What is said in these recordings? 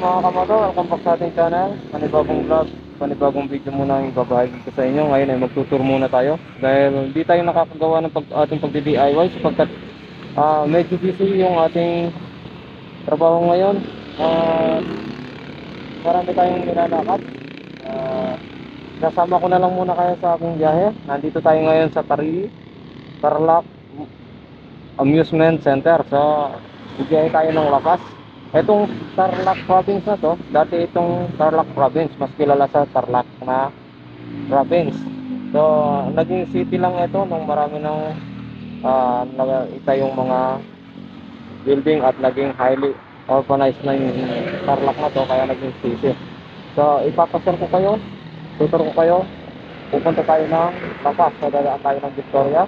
mga kamoto, welcome back sa ating channel. Panibagong vlog, panibagong video muna ang ibabahagi ko sa inyo. Ngayon ay magtutur muna tayo dahil hindi tayo nakakagawa ng ating pagdi-DIY sapagkat medyo busy yung ating trabaho ngayon. Marami tayong nilalakad. Kasama ko na lang muna kayo sa aking biyahe. Nandito tayo ngayon sa Tarlac Amusement Center. So, biyahe tayo ng lakas. Itong Tarlac province na to, dati itong Tarlac province, mas kilala sa Tarlac na province. So, naging city lang ito nung marami ng itayong mga building at naging highly urbanized na yung Tarlac na to, kaya naging city. So, ipapasar ko kayo, tutur ko kayo, pupunta tayo ng lakas. So, dadaan tayo ng Victoria.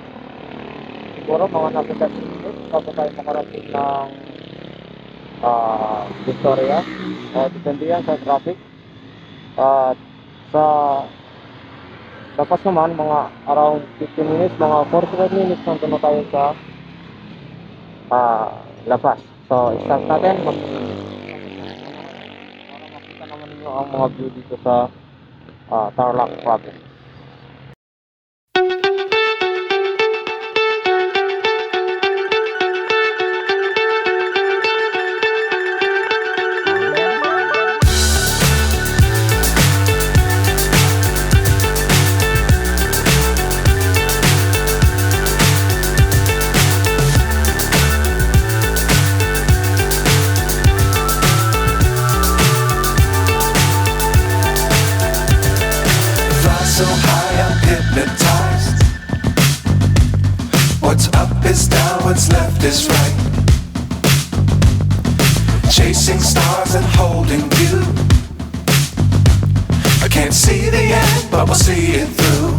Siguro mga nasa 10 minutes bago tayo makarating ng Victoria. Depende yan sa traffic. At sa dapat naman mga around 15 minutes, mga 45 minutes nandun na tayo sa labas. So start natin para makita naman ninyo ang mga view dito sa Tarlac province. So high I'm hypnotized. What's up is down, what's left is right. Chasing stars and holding you. I can't see the end, but we'll see it through.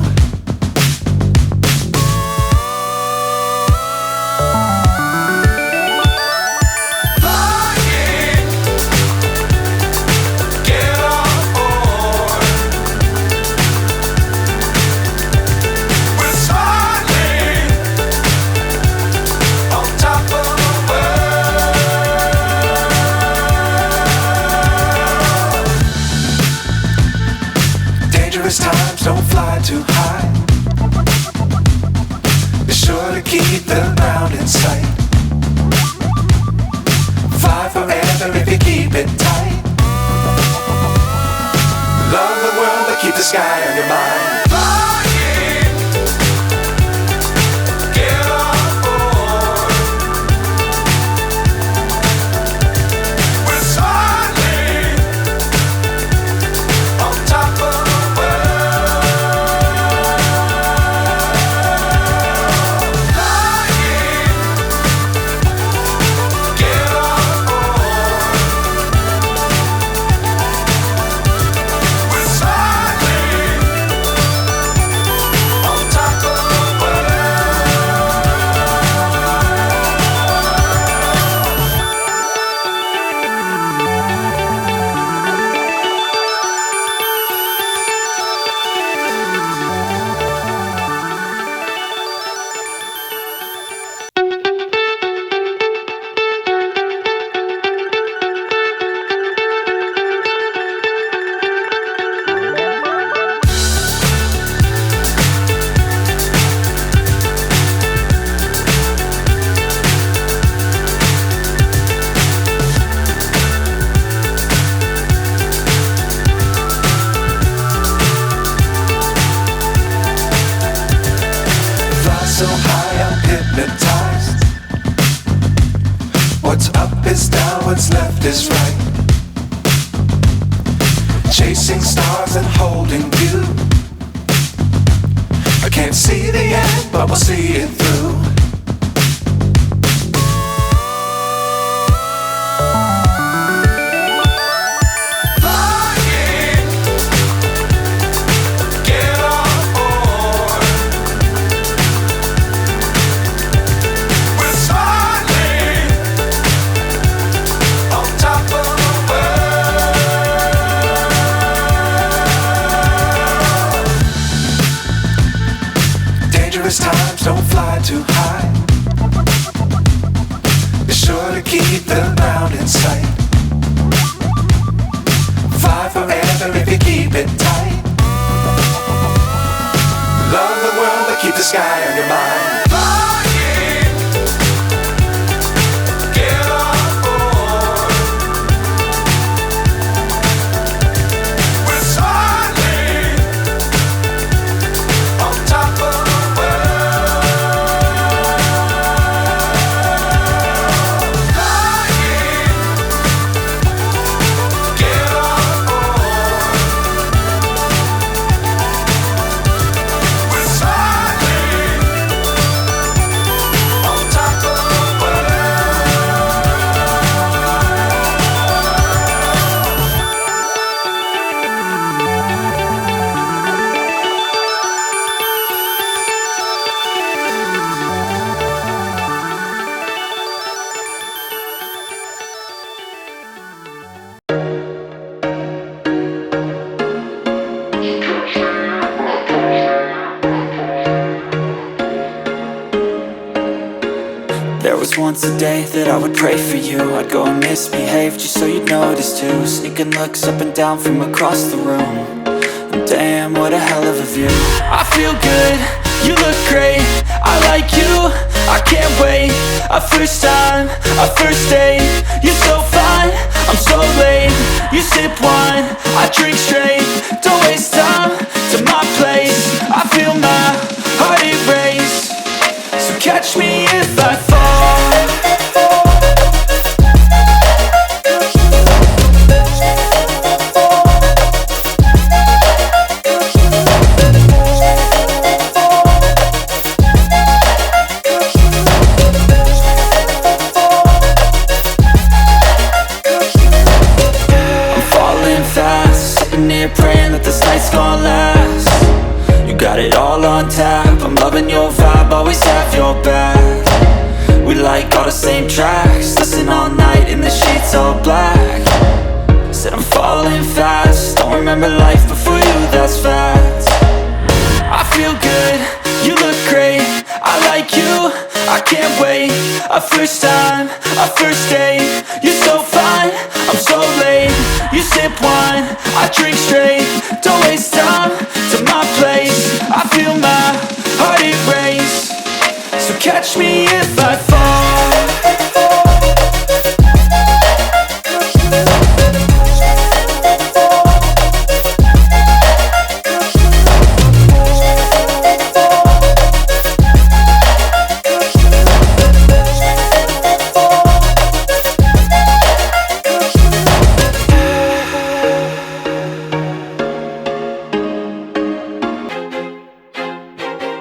Times don't fly too high. Be sure to keep the ground in sight. Fly forever if you keep it tight. Love the world but keep the sky on your mind. So high I'm hypnotized. What's up is down, what's left is right. Chasing stars and holding you. I can't see the end, but we'll see it through. Times don't fly too high. Be sure to keep the ground in sight. fly forever if you keep it tight. Love the world, but keep the sky on your mind. Flying, get on board. We're soaring on top of the world. Flying, get on board. We're soaring on top of the There was once a day that I would pray for you. I'd go and misbehave just so you'd notice too. Sneaking looks up and down from across the room. And damn, what a hell of a view. I feel good, you look great, I like you, I can't wait. A first time, a first date. You're so fine, I'm so late. You sip wine, I drink straight. Don't waste time to my place. I feel my heart erase. So catch me if I fall. I'm falling fast, sitting here praying that this night's gonna last. You got it all on tap, I'm loving your vibe, always have your back. We like all the same tracks, listen all night in the sheets all black. Said I'm falling fast, don't remember life before you, that's fact. I feel good, you look great, I like you, I can't wait. A first time, a first date. You're so fine, I'm so late. You sip wine, I drink straight. Don't waste time to my place. I feel my heart erase. So catch me if I fall.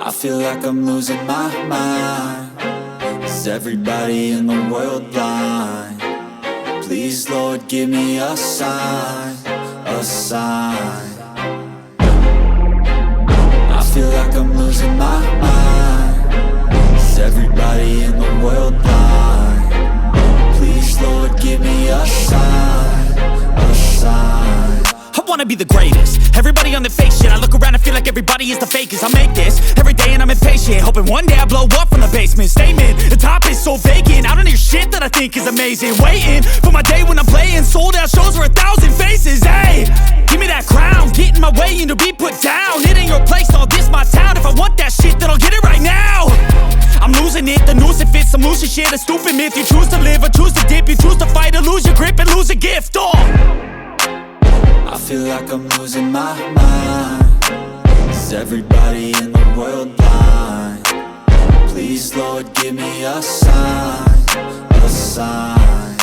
I feel like I'm losing my mind. Is everybody in the world blind? Please, Lord, give me a sign, a sign. I feel like I'm losing my mind. Is everybody in the world blind? Please, Lord, give me a sign, a sign. I wanna be the greatest. Everybody on the fake shit. I look around and feel like everybody is the fakest. I make this every day and I'm impatient, hoping one day I blow up from the basement. Statement, the top is so vacant. I don't hear shit that I think is amazing. Waiting for my day when I'm playing sold out shows for 1,000 faces. Hey, give me that crown, get in my way and to be put down. It ain't your place, all this my town. If I want that shit, then I'll get it right now. I'm losing it, the noose it fits. I'm losing shit, a stupid myth. You choose to live or choose to dip. You choose to fight or lose your grip and lose a gift. Oh, I feel like I'm losing my mind. Is everybody in the world blind? Please, Lord, give me a sign, a sign.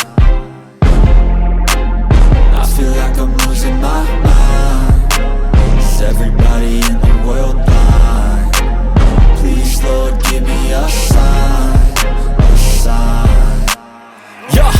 I feel like I'm losing my mind. Is everybody in the world blind? Please, Lord, give me a sign, a sign. yeah.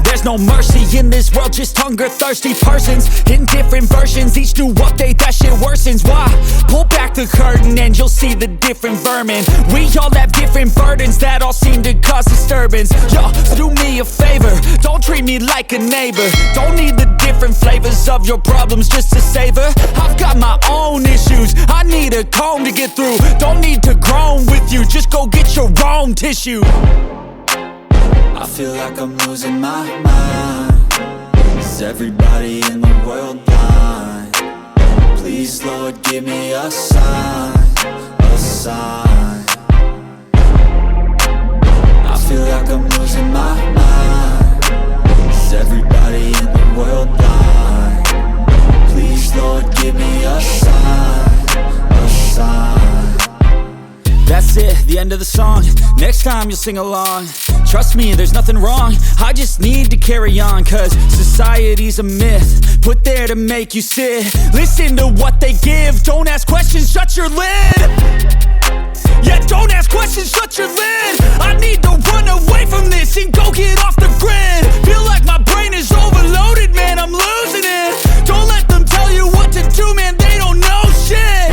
There's no mercy in this world, just hunger-thirsty persons in different versions. Each new update, that shit worsens. Why? Pull back the curtain and you'll see the different vermin. We all have different burdens that all seem to cause disturbance. Yo, do me a favor, don't treat me like a neighbor. Don't need the different flavors of your problems just to savor. I've got my own issues, I need a comb to get through. Don't need to groan with you, just go get your own tissue. I feel like I'm losing my mind. Is Is everybody in the world blind? Please, Lord, give me a sign, a sign. I feel like I'm losing my mind. Is everybody in the world blind? Please, Lord, give me a sign, a sign. That's it, the end of the song. Next time you'll sing along. Trust me, there's nothing wrong. I just need to carry on, cause society's a myth put there to make you sit. Listen to what they give. Don't ask questions, shut your lid. Yeah, don't ask questions, shut your lid. I need to run away from this and go get off the grid. Feel like my brain is overloaded, man, I'm losing it. Don't let them tell you what to do, man, they don't know shit.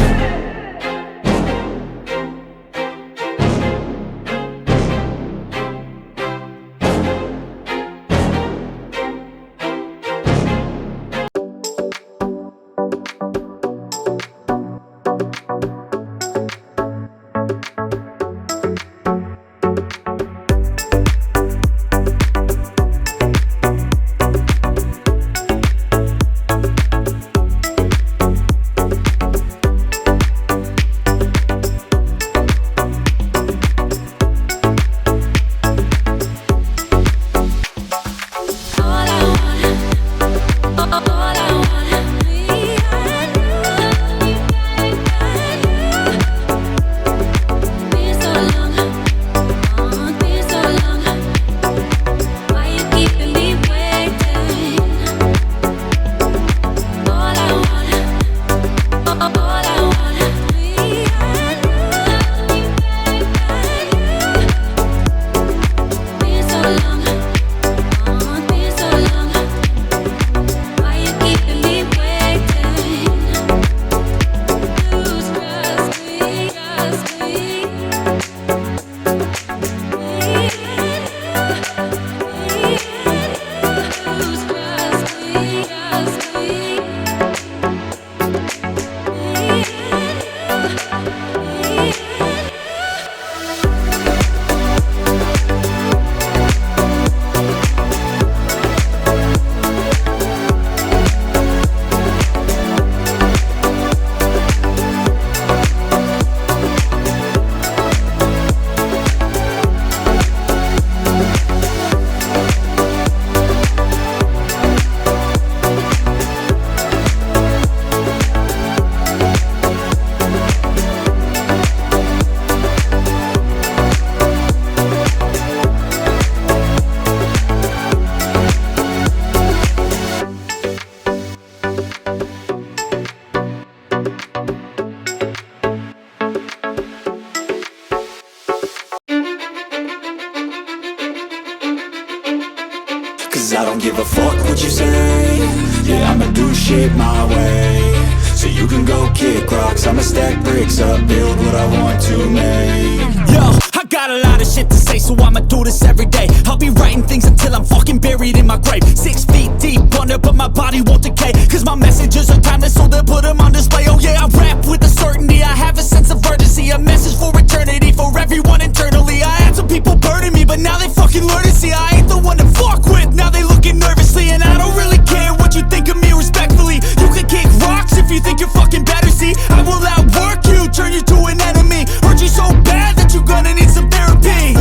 Cause I don't give a fuck what you say. Yeah, I'ma do shit my way. So you can go kick rocks, I'ma stack bricks up, build what I want to make. Yo, I got a lot of shit to say, so I'ma do this every day. I'll be writing things until I'm fucking buried in my grave. 6 feet deep under, but my body won't decay. Cause my messages are timeless, so they'll put them on display. Oh yeah, I rap with a certainty, I have a sense of urgency. A message for eternity, for everyone internally. I had some people burning me, but now they fucking learn to see I ain't the one to fuck with, now they looking nervously. And I don't really care what you think of me, respectfully. You can kick rocks if you think you're fucking better, see. I will outwork you, turn you to an enemy. Hurt you so bad that you're gonna need some therapy.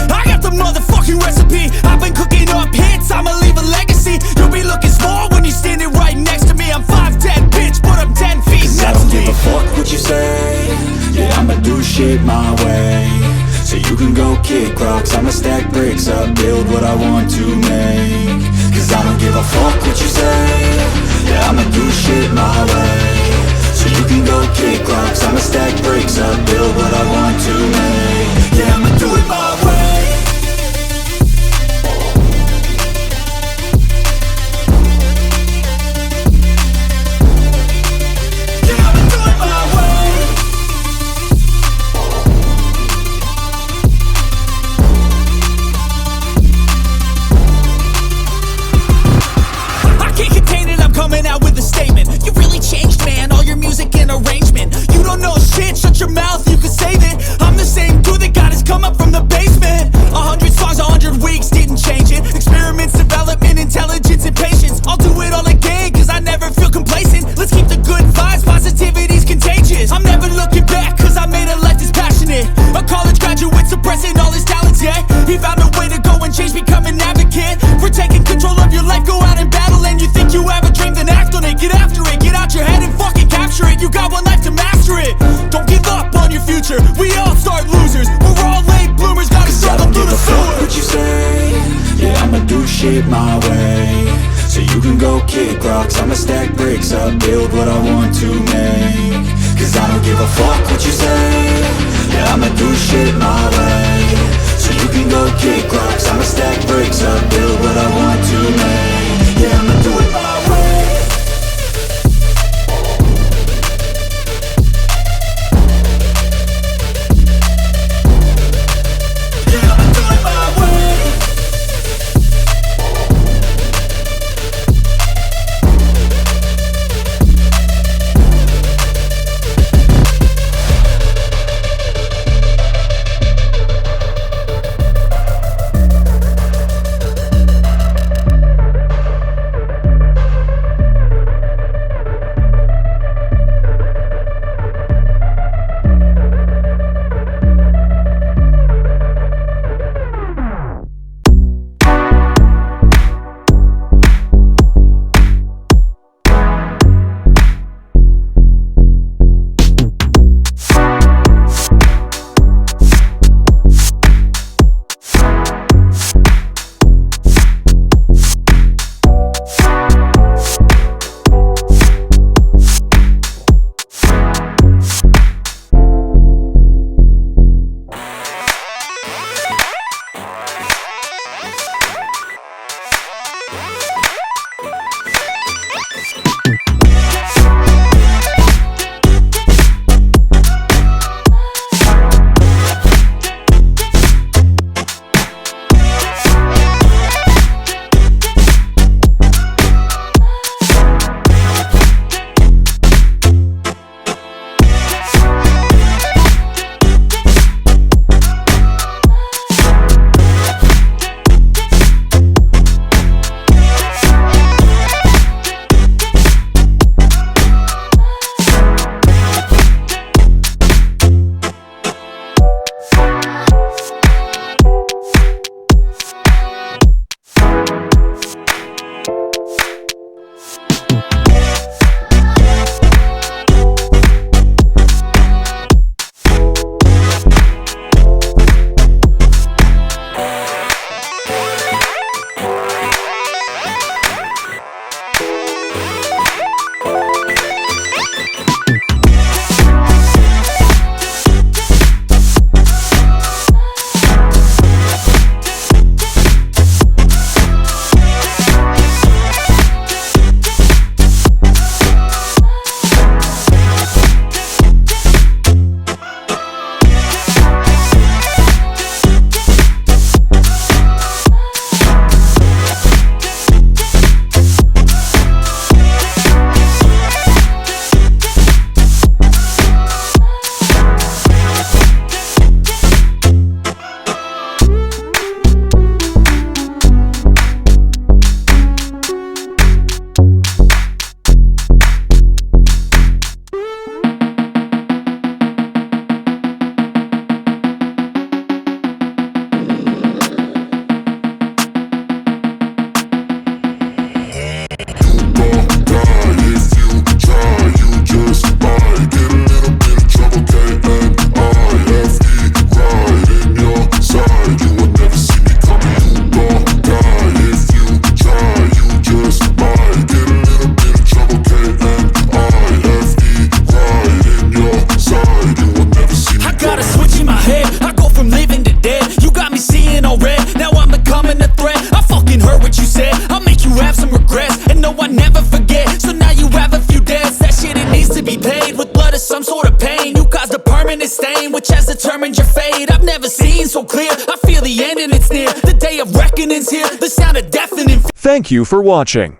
I got the motherfucking recipe. I've been cooking up hits, I'ma leave a legacy. You'll be looking small when you're standing right next to me. I'm 5'10", bitch, but I'm 10 feet Cause next I don't to give me. a fuck what you say. Yeah, I'ma do shit my way. So you can go kick rocks, I'ma stack bricks up, build what I want to make. Cause I don't give a fuck what you say. Yeah, I'ma do shit my way. So you can go kick rocks, I'ma stack bricks up, build what I want to make. Yeah, I'ma do it my way. Yeah, I'ma do it my way. I can't contain it, I'm coming out with a statement. You really changed, man, all your music and arrangement. You don't know shit, it my way. So you can go kick rocks, I'ma stack bricks up, build what I want to make. Cause I don't give a fuck what you say, yeah, I'ma do shit my way. So you can go kick rocks, I'ma stack bricks up, build what I want to make. Yeah, I'ma do it my way. Yeah, I'ma do it my way. permanent stain which has determined your fate. I've never seen so clear, I feel the end and it's near. The day of reckoning's here, the sound of deafening. Thank you for watching.